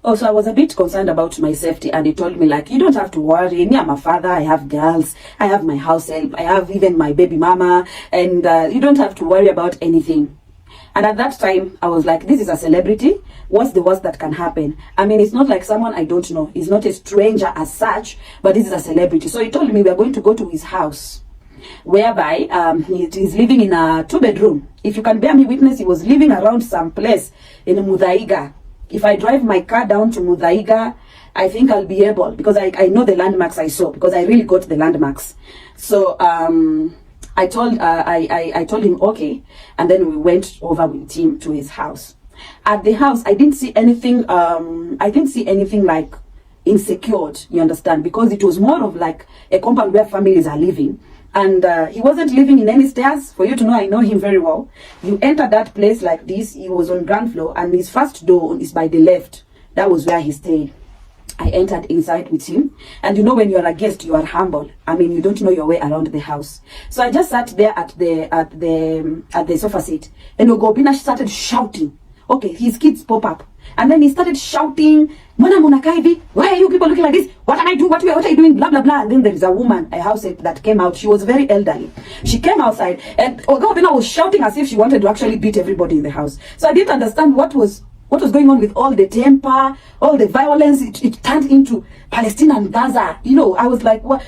Also, I was a bit concerned about my safety, and he told me, like, you don't have to worry. Me, I'm a father. I have girls. I have my house help. I have even my baby mama, and you don't have to worry about anything. And at that time, I was like, this is a celebrity. What's the worst that can happen? I mean, it's not like someone I don't know. He's not a stranger as such, but this is a celebrity. So he told me we are going to go to his house, whereby he's living in a 2-bedroom. If you can bear me witness, he was living around some place in Muthaiga. If I drive my car down to Muthaiga, I think I'll be able, because I know the landmarks I saw, because I really got the landmarks. So I told him okay, and then we went over with him to his house. At the house, I didn't see anything. I didn't see anything like insecured. You understand? Because it was more of like a compound where families are living. And he wasn't living in any stairs. For you to know, I know him very well. You enter that place like this. He was on ground floor, and his first door is by the left. That was where he stayed. I entered inside with him. And you know, when you are a guest, you are humble. I mean, you don't know your way around the house. So I just sat there at the sofa seat. And Ogobina started shouting. Okay, his kids pop up. And then he started shouting, Mwana Munakaivi, why are you people looking like this? What am I doing? What are you doing? Blah, blah, blah. And then there is a woman, a house help, that came out. She was very elderly. She came outside, and Ogobina was shouting as if she wanted to actually beat everybody in the house. So I didn't understand what was going on with all the temper, all the violence. It turned into Palestine and Gaza. You know, I was like, what?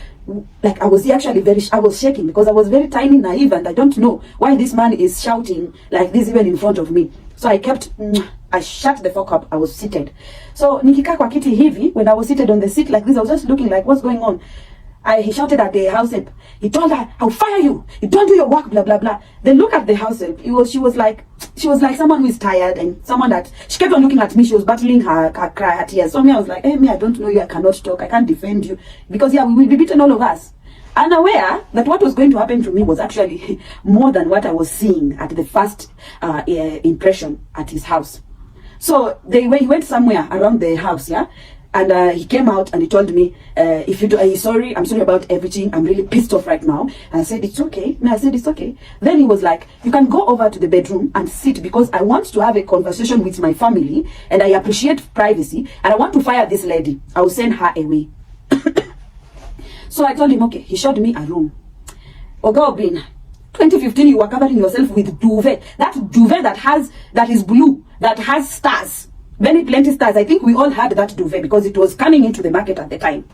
Like, I was shaking, because I was very tiny, naive, and I don't know why this man is shouting like this even in front of me. So I shut the fuck up. I was seated. So nikikaa kwa kiti hivi, when I was seated on the seat like this, I was just looking like, what's going on? He shouted at the house help. He told her, I'll fire you. You don't do your work, blah, blah, blah. Then look at the house help. She was like someone who is tired, and someone that, she kept on looking at me. She was battling her tears. So me, I was like, hey, me, I don't know you. I cannot talk. I can't defend you. Because, yeah, we will be beaten, all of us. Unaware that what was going to happen to me was actually more than what I was seeing at the first impression at his house. So he went somewhere around the house, yeah? And he came out and he told me, he's sorry, I'm sorry about everything. I'm really pissed off right now. And I said, it's okay. I said, it's okay. Then he was like, you can go over to the bedroom and sit, because I want to have a conversation with my family, and I appreciate privacy, and I want to fire this lady. I will send her away. So I told him, okay. He showed me a room. Oga Obin, 2015, you were covering yourself with duvet. That duvet that is blue, that has stars. Plenty stars. I think we all had that duvet because it was coming into the market at the time.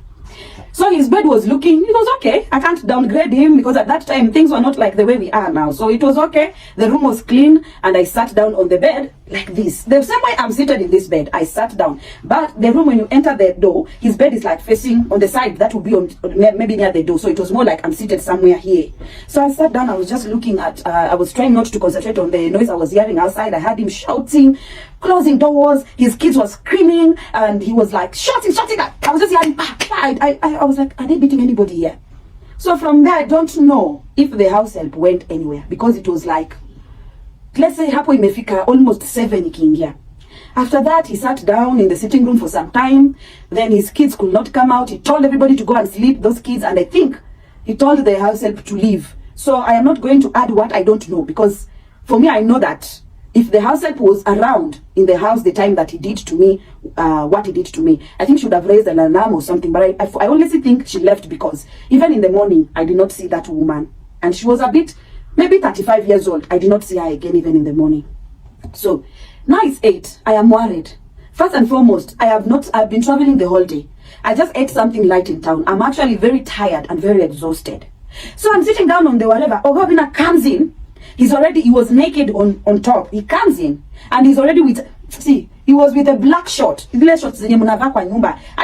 So his bed was looking, it was okay. I can't downgrade him, because at that time things were not like the way we are now. So it was okay. The room was clean, and I sat down on the bed like this. The same way I'm seated in this bed, I sat down. But the room, when you enter the door, his bed is like facing on the side. That would be on maybe near the door. So it was more like I'm seated somewhere here. So I sat down. I was just looking at, I was trying not to concentrate on the noise I was hearing outside. I heard him shouting, closing doors. His kids were screaming, and he was like shouting. I was just hearing, I was like, are they beating anybody here? So from there, I don't know if the house help went anywhere, because it was like, let's say hapo imefika almost 7 ikiingia. After that, he sat down in the sitting room for some time. Then his kids could not come out. He told everybody to go and sleep, those kids, and I think he told the house help to leave. So I am not going to add what I don't know, because for me, I know that if the house help was around in the house the time that he did to me, what he did to me, I think she would have raised an alarm or something. But I honestly think she left, because even in the morning, I did not see that woman. And she was a bit, maybe 35 years old. I did not see her again even in the morning. So now it's 8. I am worried. First and foremost, I've been traveling the whole day. I just ate something light in town. I'm actually very tired and very exhausted. So I'm sitting down on the whatever. Ogobina comes in. He was naked on top. He comes in, and he's already with, see, he was with a black short. I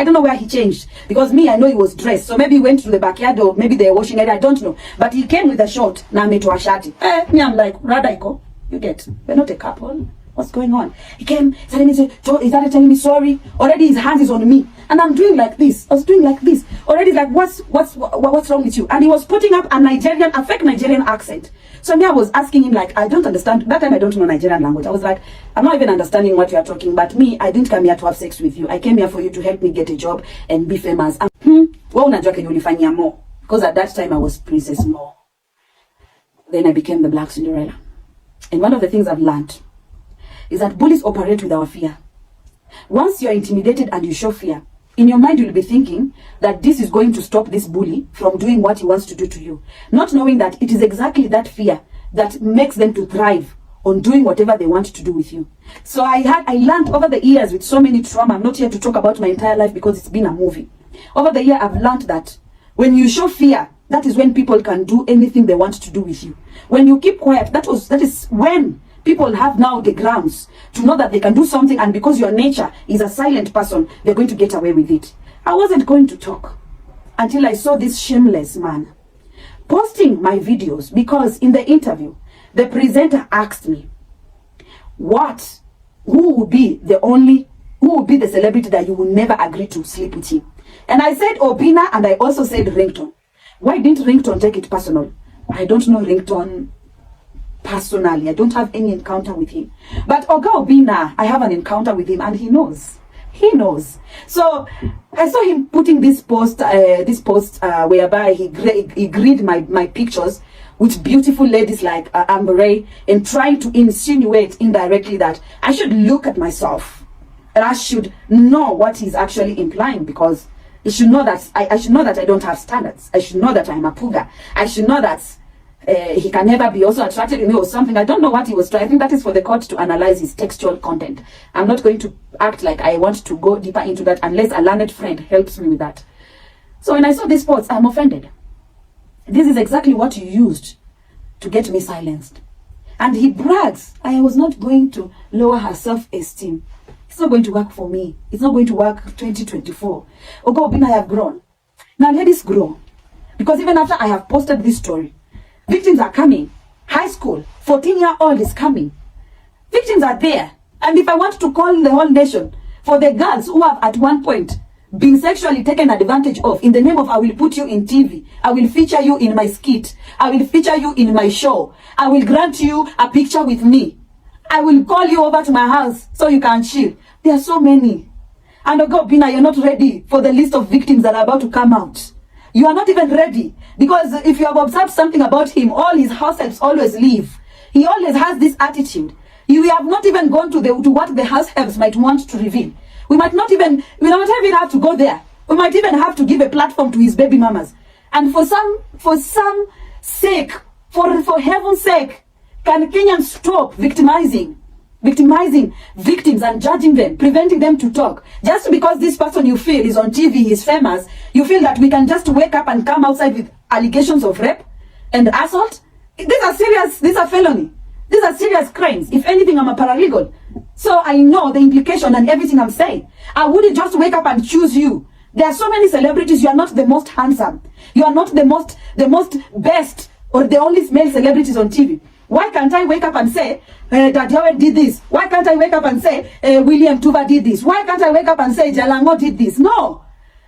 don't know where he changed, because me, I know he was dressed. So maybe he went to the backyard, or maybe they're washing it. I don't know. But he came with a short. Me, I'm like, Radaiko, you get, we're not a couple. What's going on? He came, suddenly said, he started telling me sorry. Already his hand is on me. And I'm doing like this. I was doing like this. Already like, what's wrong with you? And he was putting up a fake Nigerian accent. So me, I was asking him, like, I don't understand. That time I don't know Nigerian language. I was like, I'm not even understanding what you are talking. But me, I didn't come here to have sex with you. I came here for you to help me get a job and be famous. Because at that time I was Princess Mo. Then I became the Black Cinderella. And one of the things I've learned is that bullies operate with our fear. Once you're intimidated and you show fear, in your mind you'll be thinking that this is going to stop this bully from doing what he wants to do to you. Not knowing that it is exactly that fear that makes them to thrive on doing whatever they want to do with you. So I learned over the years with so many trauma. I'm not here to talk about my entire life because it's been a movie. Over the year, I've learned that when you show fear, that is when people can do anything they want to do with you. When you keep quiet, that is when people have now the grounds to know that they can do something, and because your nature is a silent person, they're going to get away with it. I wasn't going to talk until I saw this shameless man posting my videos, because in the interview, the presenter asked me, who would be the celebrity that you will never agree to sleep with him? And I said Obina, and I also said Ringtone. Why didn't Ringtone take it personal? I don't know Ringtone personally. I don't have any encounter with him. But Oga Obina, I have an encounter with him, and he knows. He knows. So I saw him putting this post whereby he greeted my pictures with beautiful ladies like Amber Ray, and trying to insinuate indirectly that I should look at myself and I should know what he's actually implying, because he should know that I should know that I don't have standards. I should know that I'm a puga. I should know that he can never be also attracted to me or something. I don't know what he was trying. I think that is for the court to analyze his textual content. I'm not going to act like I want to go deeper into that unless a learned friend helps me with that. So when I saw this post, I'm offended. This is exactly what you used to get me silenced. And he brags, I was not going to lower her self-esteem. It's not going to work for me. It's not going to work 2024. Oga Obina, I have grown. Now let this grow. Because even after I have posted this story, victims are coming. High school, 14-year-old is coming. Victims are there. And if I want to call the whole nation for the girls who have at one point being sexually taken advantage of, in the name of I will put you in TV, I will feature you in my skit, I will feature you in my show, I will grant you a picture with me, I will call you over to my house so you can chill. There are so many. And Oga Obina, you're not ready for the list of victims that are about to come out. You are not even ready. Because if you have observed something about him, all his house helps always leave. He always has this attitude. We have not even gone to what the house helps might want to reveal. We might not even have to go there. We might even have to give a platform to his baby mamas. And for some sake, for heaven's sake, can Kenyans stop victimizing victims and judging them, preventing them to talk? Just because this person you feel is on TV, he's famous, you feel that we can just wake up and come outside with allegations of rape and assault? These are serious, these are felony. These are serious crimes. If anything, I'm a paralegal. So I know the implication and everything I'm saying. I wouldn't just wake up and choose you. There are so many celebrities. You are not the most handsome. You are not the most best or the only male celebrities on TV. Why can't I wake up and say, that Yahweh did this? Why can't I wake up and say, William Tuva did this? Why can't I wake up and say, Jalango did this? No.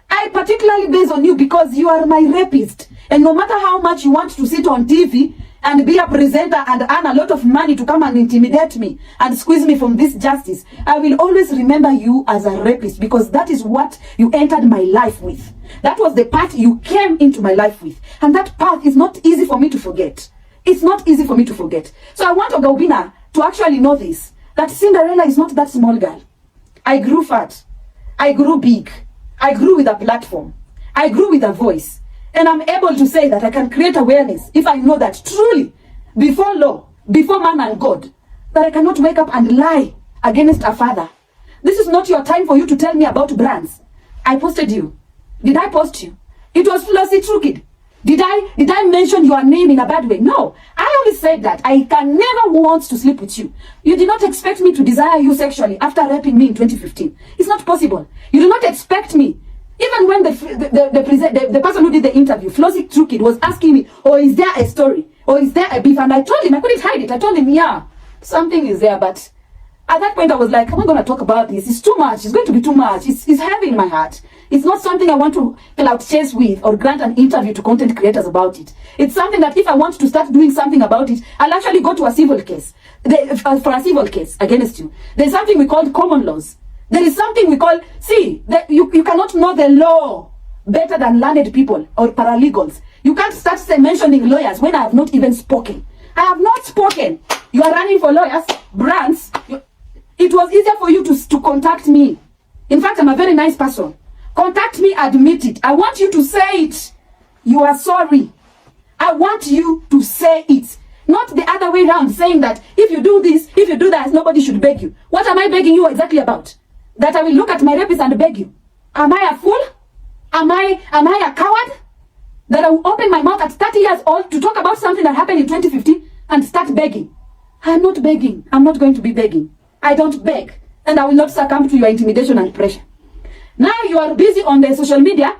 I particularly base on you because you are my rapist. And no matter how much you want to sit on TV and be a presenter and earn a lot of money to come and intimidate me and squeeze me from this justice, I will always remember you as a rapist, because that is what you entered my life with. That was the path you came into my life with. And that path is not easy for me to forget. It's not easy for me to forget. So I want Oga Obina to actually know this, that Cinderella is not that small girl. I grew fat. I grew big. I grew with a platform. I grew with a voice. And I'm able to say that I can create awareness if I know that truly, before law, before man and God, that I cannot wake up and lie against a father. This is not your time for you to tell me about brands. I posted you. Did I post you? It was Flossy True Kid. Did I mention your name in a bad way? No. I always said that I can never want to sleep with you. You did not expect me to desire you sexually after raping me in 2015. It's not possible. You do not expect me. Even when the person who did the interview, Flossy True Kid, was asking me, oh, is there a story? Or is there a beef? And I told him, I couldn't hide it. I told him, yeah, something is there. But at that point, I was like, I'm not going to talk about this. It's too much. It's going to be too much. It's heavy in my heart. It's not something I want to clout chase with or grant an interview to content creators about it. It's something that if I want to start doing something about it, I'll actually go to a civil case. For a civil case against you. There's something we call common laws. There is something we call, you cannot know the law better than learned people or paralegals. You can't start mentioning lawyers when I have not even spoken. I have not spoken. You are running for lawyers, brands. It was easier for you to contact me. In fact, I'm a very nice person. Contact me, admit it. I want you to say it. You are sorry. I want you to say it. Not the other way around, saying that if you do this, if you do that, nobody should beg you. What am I begging you exactly about? That I will look at my rapist and beg you? Am I a fool? Am I a coward? That I will open my mouth at 30 years old to talk about something that happened in 2015 and start begging? I'm not begging. I'm not going to be begging. I don't beg. And I will not succumb to your intimidation and pressure. Now you are busy on the social media,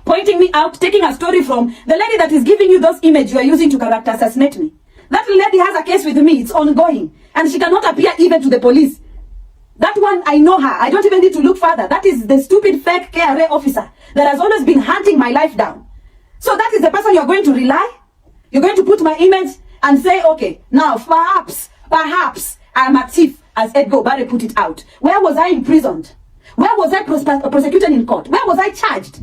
pointing me out, taking a story from the lady that is giving you those images you are using to character assassinate me. That lady has a case with me. It's ongoing. And she cannot appear even to the police. That one, I know her. I don't even need to look further. That is the stupid fake KRA officer that has always been hunting my life down. So that is the person you're going to rely? You're going to put my image and say, okay, now perhaps I am a thief, as Edgar Obare put it out. Where was I imprisoned? Where was I prosecuted in court? Where was I charged?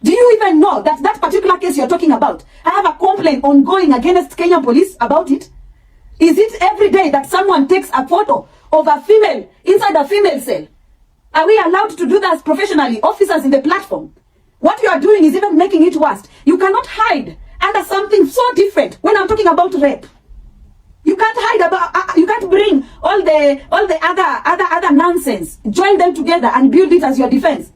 Do you even know that that particular case you're talking about, I have a complaint ongoing against Kenyan police about it? Is it every day that someone takes a photo of a female inside a female cell? Are we allowed to do that professionally, officers in the platform? What you are doing is even making it worse. You cannot hide under something so different when I'm talking about rape. You can't hide about, you can't bring all the other nonsense, join them together and build it as your defense.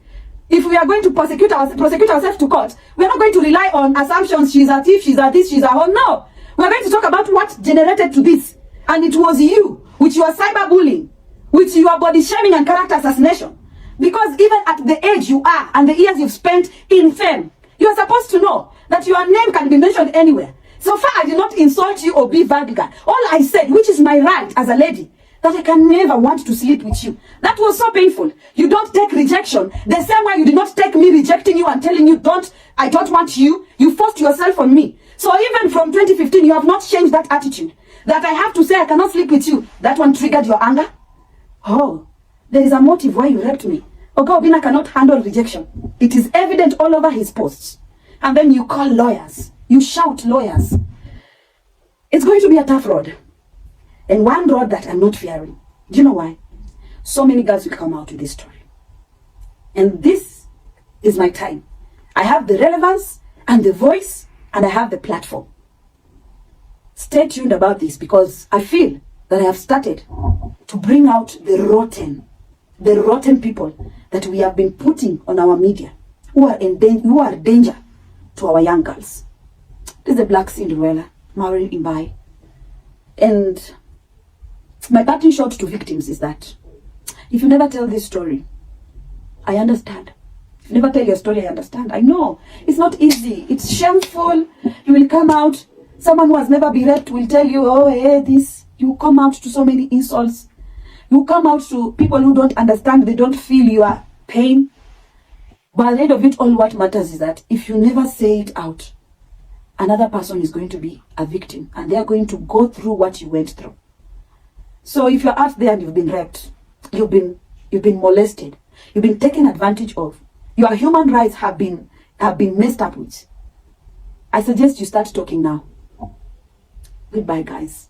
If we are going to prosecute ourselves to court, we are not going to rely on assumptions. She's a thief, she's a this, she's a whole. No. We are going to talk about what generated to this. And it was you, with your cyberbullying, with your body shaming and character assassination. Because even at the age you are and the years you've spent in fame, you are supposed to know that your name can be mentioned anywhere. So far, I did not insult you or be vulgar. All I said, which is my right as a lady, that I can never want to sleep with you. That was so painful. You don't take rejection the same way you did not take me rejecting you and telling you, I don't want you. You forced yourself on me. So even from 2015, you have not changed that attitude. That I have to say I cannot sleep with you. That one triggered your anger. Oh, there is a motive why you raped me. Oga Obinna cannot handle rejection. It is evident all over his posts. And then you call lawyers. You shout lawyers. It's going to be a tough road. And one road that I'm not fearing. Do you know why? So many girls will come out with this story. And this is my time. I have the relevance and the voice and I have the platform. Stay tuned about this because I feel that I have started to bring out the rotten people that we have been putting on our media who are a danger to our young girls. This is a black Cinderella, Maureen Imbai. And my parting shot to victims is that if you never tell this story, I understand. If you never tell your story, I understand. I know it's not easy. It's shameful. You will come out. Someone who has never been raped will tell you, oh, hey, this. You come out to so many insults. You come out to people who don't understand. They don't feel your pain. But at the end of it all, what matters is that if you never say it out, another person is going to be a victim. And they are going to go through what you went through. So if you're out there and you've been raped, you've been molested, you've been taken advantage of, your human rights have been messed up with, I suggest you start talking now. Goodbye, guys.